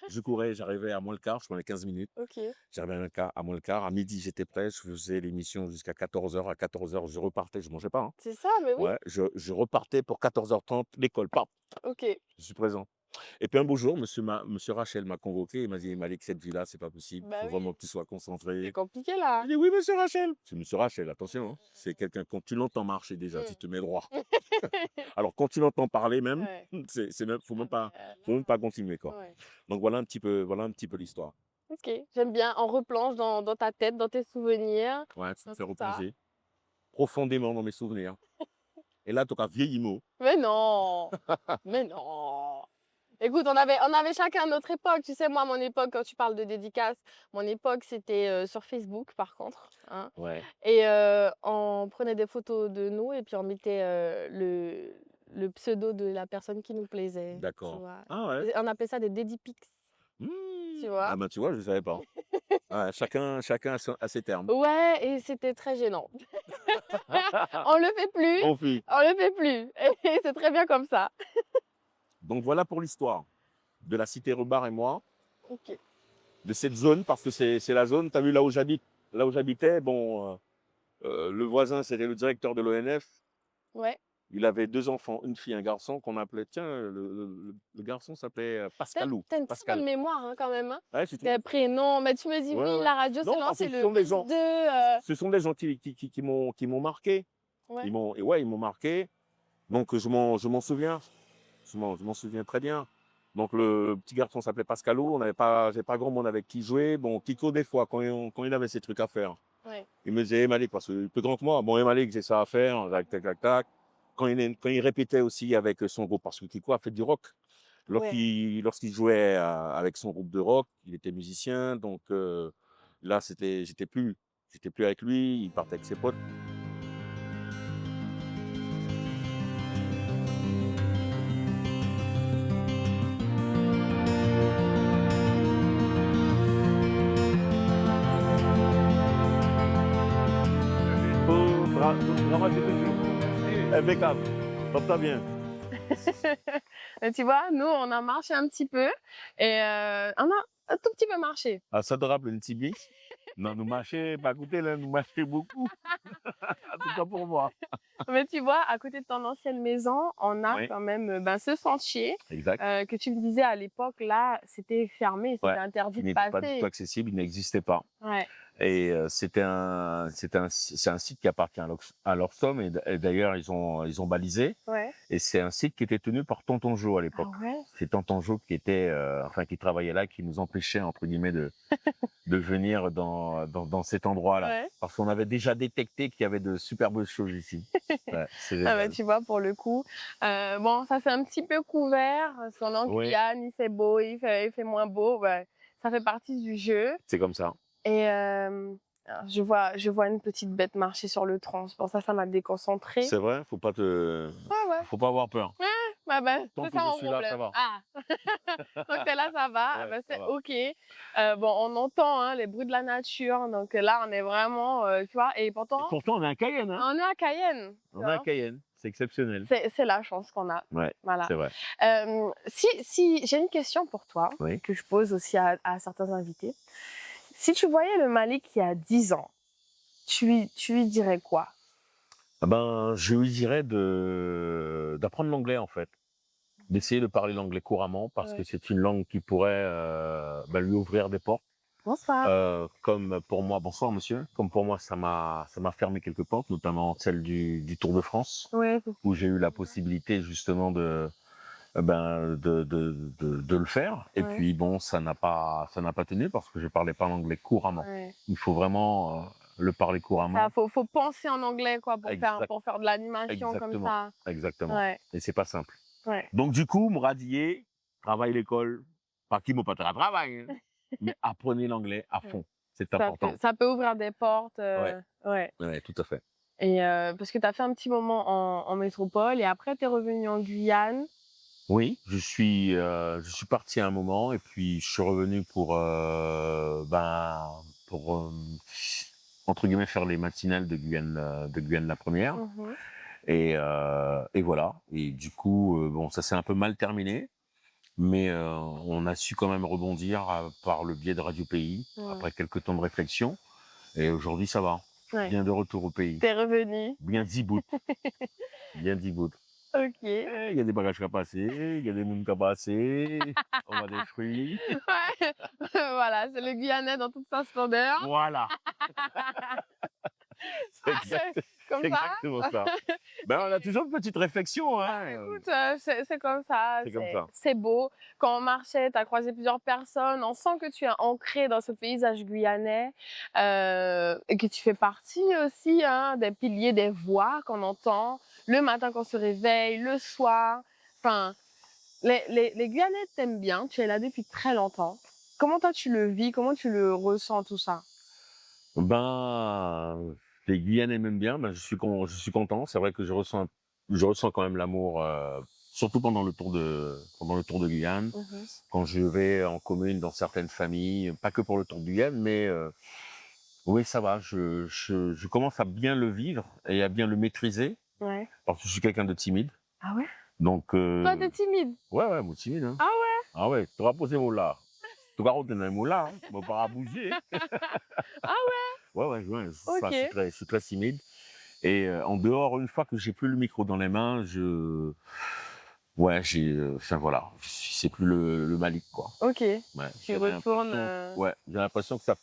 Je courais, j'arrivais à moins le quart, je prenais 15 minutes. Ok. J'arrivais à moins le quart. À midi, j'étais prêt, je faisais l'émission jusqu'à 14h. À 14h, je repartais, je mangeais pas, hein. C'est ça, mais oui. Ouais, je repartais pour 14h30, l'école, paf, Ok. je suis présent. Et puis un beau jour, monsieur Rachel m'a convoqué, il m'a dit, Malik, cette vie-là, c'est pas possible, il Bah faut oui. vraiment que tu sois C'est concentré. compliqué là. Il dit, oui, monsieur Rachel. C'est monsieur Rachel, attention, hein. C'est quelqu'un, quand tu l'entends marcher déjà, tu Mm. te mets droit. Alors, quand tu l'entends parler même, Ouais. faut Ah, même mais pas, faut même pas continuer, quoi. ouais. Donc voilà un petit peu l'histoire. Ok, j'aime bien. On replonge dans ta tête, dans tes souvenirs, Ouais, ça me dans fait tout ça. replonger profondément dans mes souvenirs. Et là, tu as vieilli mot. Mais non, mais non. Écoute, on avait chacun notre époque. Tu sais, moi, mon époque, quand tu parles de dédicace, mon époque, c'était sur Facebook, par contre, hein. Ouais, Et on prenait des photos de nous et puis on mettait le pseudo de la personne qui nous plaisait, tu d'accord. vois. Ah ouais. Et on appelait ça des dédipics, tu Ah vois. ben tu vois, je ne savais pas. Ouais, chacun a ses termes. Ouais, et c'était très gênant. On le fait plus, Bon, fille. on le fait plus. Et c'est très bien comme ça. Donc voilà pour l'histoire de la cité Rebar et moi, Ok. de cette zone, parce que c'est la zone, tu as vu là où j'habite, là où j'habitais, bon, le voisin, c'était le directeur de l'ONF. Ouais. Il avait 2 enfants, une fille, un garçon, qu'on appelait, tiens, le garçon s'appelait Pascalou. T'as une très bonne Pascal. mémoire hein, quand même. Hein. Ouais, c'est tout. Tes prénoms, mais tu me dis Ouais, oui, ouais. la radio s'est Non, parce que lancée ce le sont des gens, S2. ce sont des gens qui m'ont marqué. Ouais. Ils m'ont marqué. Donc je m'en souviens. Je m'en souviens très bien. Donc le petit garçon s'appelait Pascalou. J'avais pas grand monde avec qui jouer. Bon, Kiko des fois quand il avait ses trucs à faire, Ouais. il me disait, Malik, parce qu'il est plus grand que moi. Bon, Malik, j'ai ça à faire. Tac, tac, tac, tac. Quand il répétait aussi avec son groupe, parce que Kiko a fait du rock. Ouais. Lorsqu'il jouait avec son groupe de rock, il était musicien. Donc là, j'étais plus avec lui. Il partait avec ses potes. Impeccable. Top, bien. Et tu vois, nous, on a marché un petit peu et on a un tout petit peu marché. Ah, ça te rappelle un petit bien? Non, nous marchons, pas écouter, là, nous marchons beaucoup. En tout cas pour moi. Mais tu vois, à côté de ton ancienne maison, on a Oui, quand même ce sentier exact. que tu me disais à l'époque, là, c'était fermé, c'était Ouais. interdit Il de n'était pas du tout passer. accessible, il n'existait pas. Ouais. Et c'est un site qui appartient à l'Orsum et d'ailleurs ils ont balisé. Ouais. Et c'est un site qui était tenu par Tonton Joe à Ah l'époque. ouais. C'est Tonton Joe qui était, qui travaillait là, qui nous empêchait entre guillemets de venir dans cet endroit-là, Ouais. parce qu'on avait déjà détecté qu'il y avait de superbes choses ici. Ouais, c'est Ah bah, génial. tu vois, pour le coup, bon, ça c'est un petit peu couvert, parce qu'on est en Oui, Guyane, il fait beau, il fait moins beau, bah, ça fait partie du jeu. c'est comme ça. Et alors, je vois une petite bête marcher sur le tronc, c'est pour ça m'a déconcentrée. C'est vrai, faut pas Ouais. avoir peur. Bah, Tant c'est que ça je mon suis là, ça problème. va. Ah, donc t'es là, ça va, Ouais, bah, ça c'est va. ok. Bon, on entend hein, les bruits de la nature, donc là on est vraiment, tu vois, et Et pourtant pourtant, on est un Cayenne, hein. on est à Cayenne. Tu On est un vois. Cayenne, c'est exceptionnel. C'est la chance qu'on a. Ouais, Voilà. c'est vrai. Si j'ai une question pour toi, Oui. que je pose aussi à certains invités. Si tu voyais le Malik il y a 10 ans, tu lui dirais quoi? Ah ben, je lui dirais d'apprendre l'anglais, en fait. D'essayer de parler l'anglais couramment parce que Ouais. c'est une langue qui pourrait, lui ouvrir des portes. Bonsoir. Comme pour moi bonsoir monsieur, comme pour moi ça m'a fermé quelques portes, notamment celle du Tour de France, Ouais, c'est où j'ai eu la possibilité justement de le faire. Et ouais, puis bon, ça n'a pas tenu parce que je parlais pas l'anglais couramment. ouais. Il faut vraiment, le parler C'est ça, couramment. faut penser en anglais quoi Exact pour faire de l'animation comme exactement, ça. exactement. Ouais, Et c'est pas simple. ouais. Donc du coup, me radier, travail l'école, pas qui m'a pas travail, hein, mais apprenez l'anglais à Ouais. fond, c'est important. Ça peut ouvrir des portes, Ouais, ouais ouais, tout à fait. et parce que tu as fait un petit moment en métropole et après tu es revenu en Guyane. Oui, je suis parti à un moment et puis je suis revenu pour, entre guillemets, faire les matinales de Guyane la première. Mmh. Et voilà. Et du coup, bon, ça s'est un peu mal terminé, mais on a su quand même rebondir par le biais de Radio Pays Ouais, après quelques temps de réflexion. Et aujourd'hui, ça va. ouais. Bien de retour au pays. Tu es revenu. Bien 10 bouts. Bien 10 bouts. OK. Il y a des bagages à passer, il y a des mouns à passer, on a des fruits. Ouais, voilà, c'est le Guyanais dans toute sa splendeur. Voilà, c'est exact, Comme c'est ça. exactement ça. Ben, on a toujours une petite réflexion, Bah, hein. écoute, c'est comme ça, C'est comme ça. c'est beau. Quand on marchait, tu as croisé plusieurs personnes, on sent que tu es ancré dans ce paysage guyanais, et que tu fais partie aussi, hein, des piliers des voix qu'on entend le matin quand on se réveille, le soir. Enfin, les Guyanais t'aiment bien, tu es là depuis très longtemps. Comment toi tu le vis? Comment tu le ressens tout ça? Ben, les Guyanais m'aiment bien, ben, je suis content. C'est vrai que je ressens quand même l'amour, surtout pendant le tour de Guyane. Mmh. Quand je vais en commune dans certaines familles, pas que pour le tour de Guyane, mais oui, ça va. Je commence à bien le vivre et à bien le maîtriser Ouais. parce que je suis quelqu'un de timide. Ah ouais? Donc, Toi, t'es timide? ouais, ouais, moi timide, hein. Ah ouais? Ah ouais, tu vas poser mon là. Tu vas retenir mon là, hein. Moi, pas à bouger. Ah ouais? Ouais, ouais, ouais, ça, OK. je suis très timide. Et en dehors, une fois que j'ai plus le micro dans les mains, ouais, enfin voilà, c'est plus le Malik, quoi. OK. Ouais, Tu retournes, ouais, j'ai l'impression que ça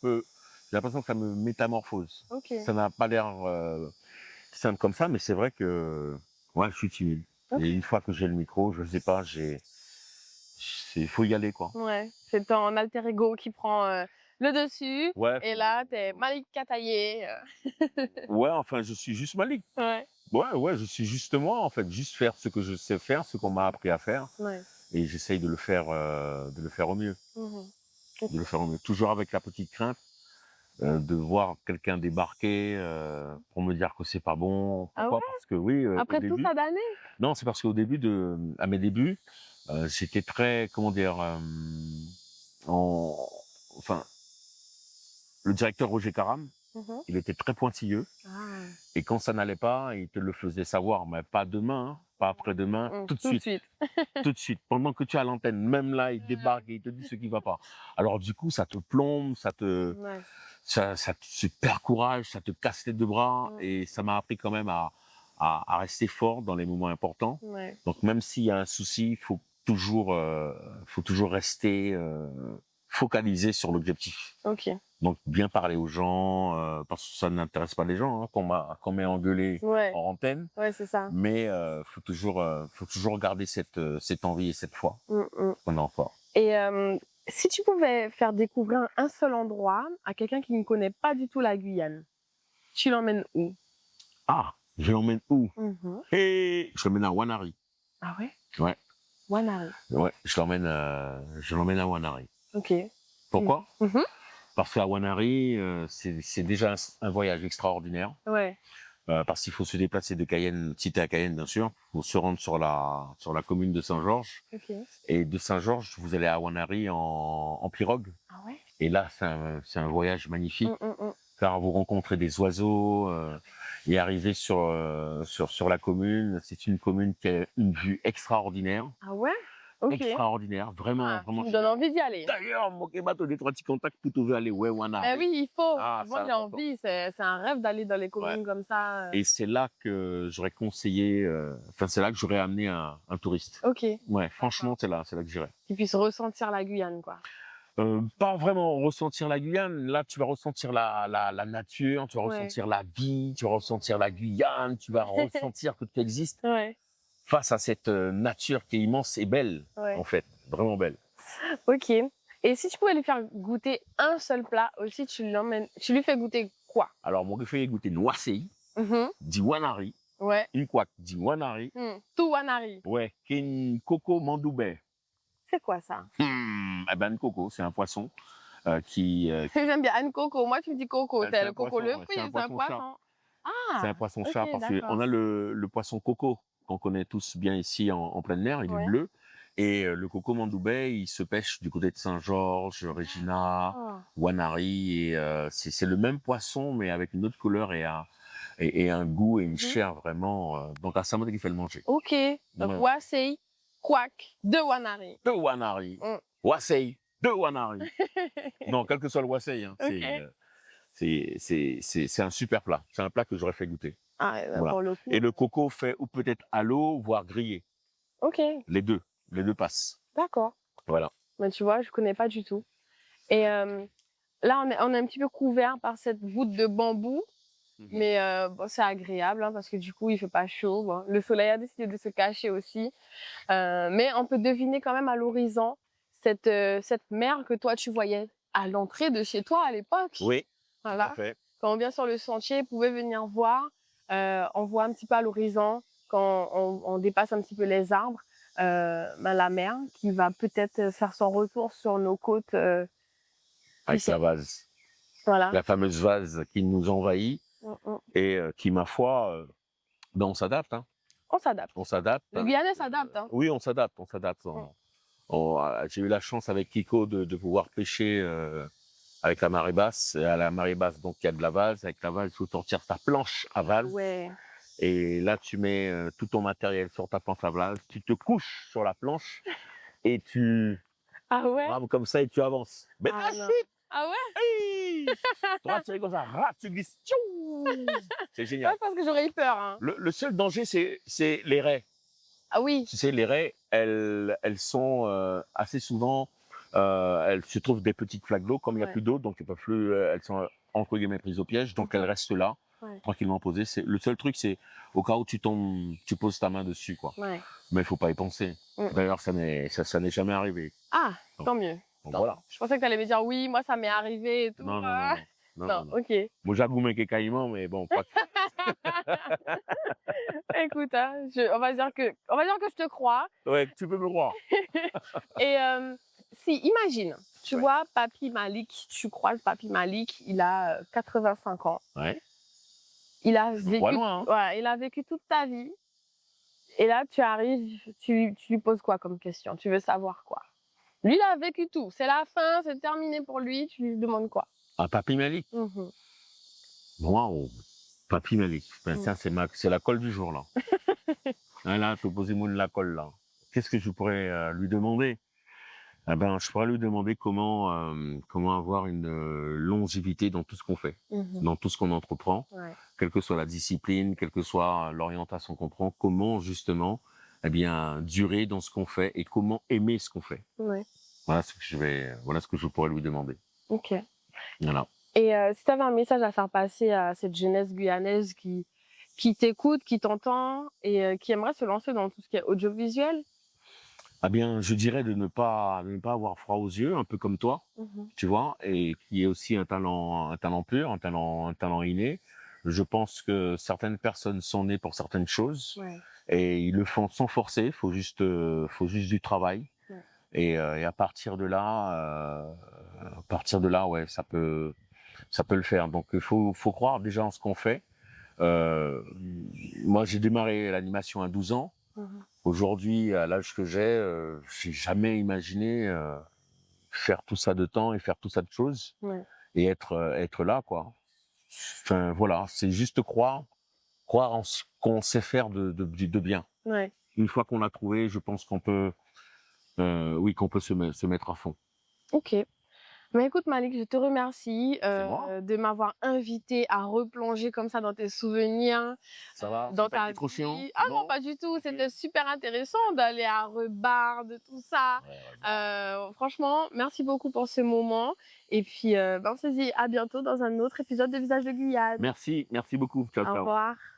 me métamorphose. OK. Ça n'a pas l'air simple comme ça, mais c'est vrai que, ouais, je suis timide. Et OK. une fois que j'ai le micro, je sais pas, faut y aller, quoi. Ouais, c'est ton alter ego qui prend, le dessus Ouais, et là, tu es Malik Kataïé, ouais, enfin, je suis juste Malik. ouais, Ouais, ouais, je suis juste moi, en fait, juste faire ce que je sais faire, ce qu'on m'a appris à faire, ouais. et j'essaye de le faire au mieux, Mmh. de OK. le faire au mieux. Toujours avec la petite crainte de voir quelqu'un débarquer pour me dire que c'est pas bon. Ah Pourquoi? ouais? Parce que oui, au Après tout début, ça d'années? non, c'est parce qu'au début à mes débuts, j'étais très, comment dire, en, enfin, le directeur Roger Caram, Mmh. il était très pointilleux. Ah. Et quand ça n'allait pas, il te le faisait savoir, mais pas demain, hein, pas après-demain, Mmh, tout de tout de suite. suite. Tout de suite. Pendant que tu es à l'antenne, même là, il débarque et il te dit ce qui va pas. Alors du coup, ça te plombe, Ouais. ça te perd courage, ça te casse les deux bras, Mmh. et ça m'a appris quand même à rester fort dans les moments importants. Ouais. Donc même s'il y a un souci, faut toujours rester focalisé sur l'objectif. OK. Donc bien parler aux gens, parce que ça n'intéresse pas les gens, hein, qu'on m'ait engueulé Ouais, en antenne, ouais, c'est ça. mais faut toujours garder cette envie et cette foi Mmh mh. qu'on a en soi. Et si tu pouvais faire découvrir un seul endroit à quelqu'un qui ne connaît pas du tout la Guyane, tu l'emmènes où? Ah, je l'emmène où? Mmh. Et je l'emmène à Wanari. Ah ouais? Ouais, Wanari. ouais, je l'emmène à Wanari. OK. Pourquoi? Mmh. Parce qu'à Wanari, c'est déjà un voyage extraordinaire. Ouais. Parce qu'il faut se déplacer de Cayenne, cité à Cayenne, bien sûr, pour se rendre sur la commune de Saint-Georges. OK. Et de Saint-Georges, vous allez à Wanari en pirogue. Ah ouais? Et là, c'est un voyage magnifique, Mmh. car vous rencontrez des oiseaux, et arriver sur la commune. C'est une commune qui a une vue extraordinaire. Ah ouais? Ok. extraordinaire, vraiment, Ah, tu vraiment me donnes génial. envie d'y aller. D'ailleurs, mon bateau des trois petits contacts plutôt veut aller ouais Ben Wanari. oui, il faut. Ah, c'est Moi, j'ai important. envie. C'est un rêve d'aller dans les Ouais. communes comme ça. Et c'est là que j'aurais conseillé, enfin c'est là que j'aurais amené un touriste. Ok. Ouais, franchement, c'est là que j'irais. Qu'ils puissent ressentir la Guyane, quoi. Pas vraiment ressentir la Guyane. Là, tu vas ressentir la nature, tu vas Ouais. ressentir la vie, tu vas ressentir la Guyane, tu vas ressentir que tu existes Ouais. face à cette nature qui est immense et belle, Ouais. en fait, vraiment belle. Ok. Et si tu pouvais lui faire goûter un seul plat aussi, tu lui fais goûter quoi? Alors, mon fait goûter Noisei, Mhm. Diwanari, Ouais. une couac Diwanari, Touwanari. ouais, Ken Coco Mandoubé. C'est quoi ça? Eh ben, coco, c'est un poisson qui, J'aime bien Anne Coco. Moi, tu me dis coco. c'est C'est un le coco poisson, le ouais, fruit, c'est un c'est un poisson-chat. poisson. C'est Ah, un poisson-chat ok, parce qu'on d'accord. a le poisson coco qu'on connaît tous bien ici en pleine mer, il est Ouais. bleu. Et le coco mandoubé, il se pêche du côté de Saint-Georges, Regina, Oh. Wanari. Et c'est le même poisson, mais avec une autre couleur et un goût et une chair vraiment. Donc à Samothée qu'il fait le manger. Ok. Donc, Ouais. Wasei, Kwak, de Wanari. De Wanari. Mm. Wasei, de Wanari. Non, quel que soit le Wasei, hein, Ok. c'est un super plat. C'est un plat que j'aurais fait goûter. Ah, Voilà. pour le coup. Et le coco fait ou peut-être à l'eau, voire grillé. Ok, Les deux passent. d'accord. Voilà. Mais tu vois, je connais pas du tout. Et là, on est un petit peu couvert par cette voûte de bambou. Mais bon, c'est agréable hein, parce que du coup, il fait pas chaud. Bon. Le soleil a décidé de se cacher aussi. Mais on peut deviner quand même à l'horizon cette mer que toi, tu voyais à l'entrée de chez toi à l'époque. Oui, Voilà. tout à fait. Quand on vient sur le sentier, vous pouvez venir voir. On voit un petit peu à l'horizon, quand on dépasse un petit peu les arbres, la mer qui va peut-être faire son retour sur nos côtes. Avec la vase. Voilà. La fameuse vase qui nous envahit et qui, ma foi, ben on s'adapte. Hein. On s'adapte. On s'adapte. Le Guyanais s'adapte. Hein. Oui, on s'adapte. J'ai eu la chance avec Kiko de pouvoir pêcher avec la marée basse. Et à la marée basse, donc, il y a de la vase. Avec la vase, il faut sortir ta planche à vase. Ouais. Et là, tu mets tout ton matériel sur ta planche à vase. Tu te couches sur la planche et tu rames comme ça et tu avances. Mais ah ouais? hey droite, c'est comme ça. Tu glisses. C'est génial. Ouais, parce que j'aurais eu peur. Hein. Le seul danger, c'est les raies. Ah oui. Tu sais, les raies, elles sont assez souvent, elles se trouvent des petites flaques d'eau, comme il n'y a plus d'eau, donc elles sont entre guillemets prises au piège, donc elles restent là, tranquillement posées. Le seul truc, c'est au cas où tu tombes, tu poses ta main dessus, quoi. Ouais. Mais il faut pas y penser. D'ailleurs, ça n'est jamais arrivé. Ah, donc, tant mieux. Donc voilà. Je pensais que tu allais me dire oui, moi ça m'est arrivé et tout. Non, ok. Moi, j'avoue que caïman, mais bon, pas. Écoute, hein, on va dire que je te crois. Ouais, tu peux me croire. Et si, imagine, tu vois Papi Malik, tu croises Papi Malik, il a 85 ans. Ouais. Il a vécu, loin, hein. Ouais, il a vécu toute ta vie. Et là, tu arrives, tu lui poses quoi comme question? Tu veux savoir quoi? Lui, il a vécu tout. C'est la fin, c'est terminé pour lui. Tu lui demandes quoi? Ah, Papi Malik. Wow, Papi Malik. Ben, ça, c'est la colle du jour, là. Là, tu posez-moi la colle, là. Qu'est-ce que je pourrais lui demander? Eh ben, je pourrais lui demander comment avoir une longévité dans tout ce qu'on fait, dans tout ce qu'on entreprend, quelle que soit la discipline, quelle que soit l'orientation qu'on prend, comment justement, eh bien, durer dans ce qu'on fait et comment aimer ce qu'on fait. Ouais. Voilà ce que je pourrais lui demander. Ok. Voilà. Et si tu avais un message à faire passer à cette jeunesse guyanaise qui t'écoute, qui t'entend et qui aimerait se lancer dans tout ce qui est audiovisuel? Eh bien, je dirais de ne pas avoir froid aux yeux, un peu comme toi, tu vois, et qui est aussi un talent pur, un talent inné. Je pense que certaines personnes sont nées pour certaines choses et ils le font sans forcer. Faut juste du travail. Ouais. Et à partir de là, ouais, ça peut le faire. Donc, il faut croire déjà en ce qu'on fait. Moi, j'ai démarré l'animation à 12 ans. Aujourd'hui, à l'âge que j'ai jamais imaginé faire tout ça de temps et faire tout ça de choses et être là, quoi. Enfin, voilà, c'est juste croire en ce qu'on sait faire de bien. Ouais. Une fois qu'on l'a trouvé, je pense qu'on peut oui, qu'on peut se mettre à fond. OK. Bah, écoute Malik, je te remercie, C'est moi. de m'avoir invité à replonger comme ça dans tes souvenirs, Ça va? J'ai dans pas ta été trop chiant? vie. Ah non, Non? pas du tout, OK. c'était super intéressant d'aller à Rebar, de tout ça. Ouais, ouais, bah, Franchement, merci beaucoup pour ce moment et puis, bah, on se dit à bientôt dans un autre épisode de Visage de Guyane. merci beaucoup. Ciao, Au ciao. revoir.